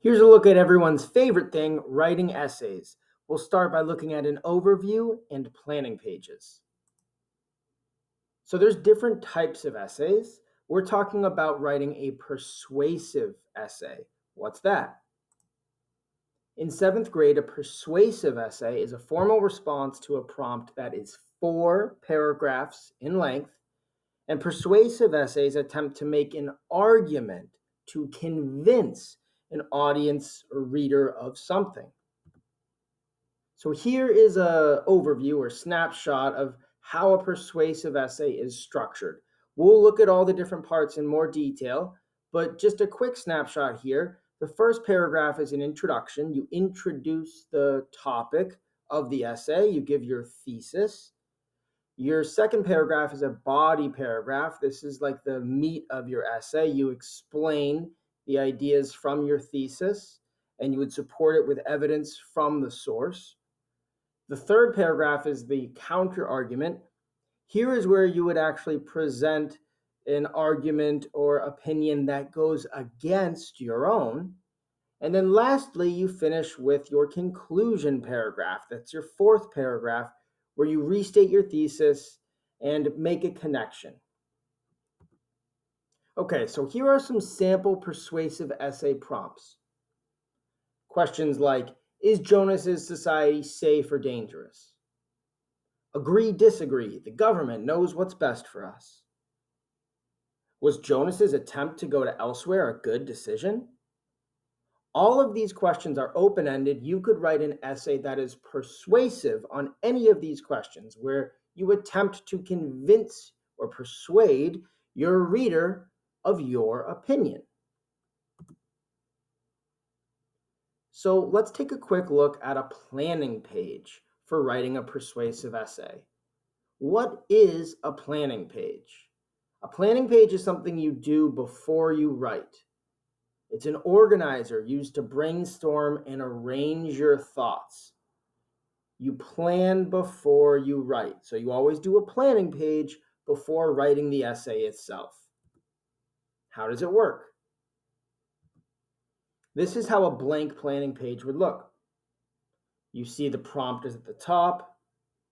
Here's a look at everyone's favorite thing, writing essays. We'll start by looking at an overview and planning pages. So there's different types of essays. We're talking about writing a persuasive essay. What's that? In 7th grade, a persuasive essay is a formal response to a prompt that is 4 paragraphs in length, and persuasive essays attempt to make an argument to convince an audience or reader of something. So here is an overview or snapshot of how a persuasive essay is structured. We'll look at all the different parts in more detail, but just a quick snapshot here. The first paragraph is an introduction. You introduce the topic of the essay. You give your thesis. Your second paragraph is a body paragraph. This is like the meat of your essay. You explain the ideas from your thesis, and you would support it with evidence from the source. The third paragraph is the counter argument. Here is where you would actually present an argument or opinion that goes against your own. And then lastly, you finish with your conclusion paragraph. That's your fourth paragraph, where you restate your thesis and make a connection. Okay, so here are some sample persuasive essay prompts. Questions like, is Jonas's society safe or dangerous? Agree, disagree. The government knows what's best for us. Was Jonas's attempt to go to elsewhere a good decision? All of these questions are open-ended. You could write an essay that is persuasive on any of these questions, where you attempt to convince or persuade your reader of your opinion. So let's take a quick look at a planning page for writing a persuasive essay. What is a planning page? A planning page is something you do before you write. It's an organizer used to brainstorm and arrange your thoughts. You plan before you write. So you always do a planning page before writing the essay itself. How does it work? This is how a blank planning page would look. You see the prompt is at the top.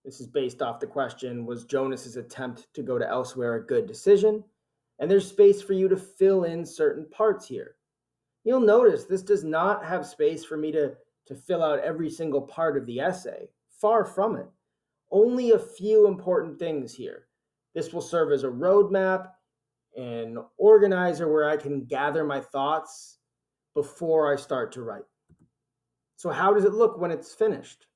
This is based off the question, was Jonas's attempt to go to elsewhere a good decision? And there's space for you to fill in certain parts here. You'll notice this does not have space for me to fill out every single part of the essay. Far from it. Only a few important things here. This will serve as a roadmap, an organizer where I can gather my thoughts before I start to write. So how does it look when it's finished?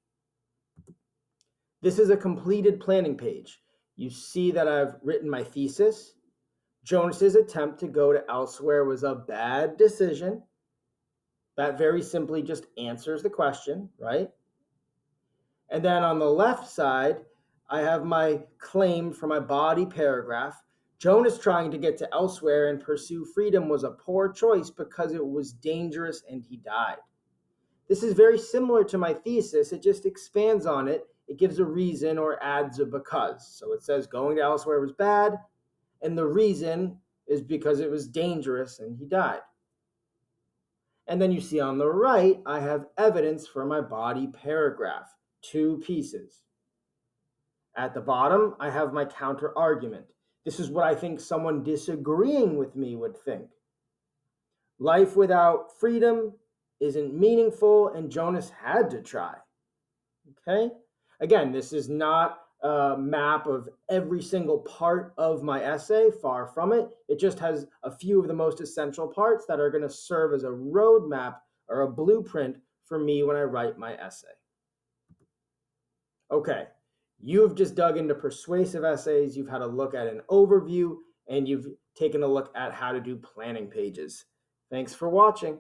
This is a completed planning page. You see that I've written my thesis. Jonas's attempt to go to elsewhere was a bad decision. That very simply just answers the question, right? And then on the left side, I have my claim for my body paragraph. Jonas trying to get to elsewhere and pursue freedom was a poor choice because it was dangerous and he died. This is very similar to my thesis. It just expands on it. It gives a reason or adds a because. So it says going to elsewhere was bad, and the reason is because it was dangerous and he died. And then you see on the right, I have evidence for my body paragraph, 2 pieces. At the bottom, I have my counter argument. This is what I think someone disagreeing with me would think. Life without freedom isn't meaningful, and Jonas had to try. Okay? Again, this is not a map of every single part of my essay, far from it. It just has a few of the most essential parts that are going to serve as a roadmap or a blueprint for me when I write my essay. Okay, you've just dug into persuasive essays, you've had a look at an overview, and you've taken a look at how to do planning pages. Thanks for watching.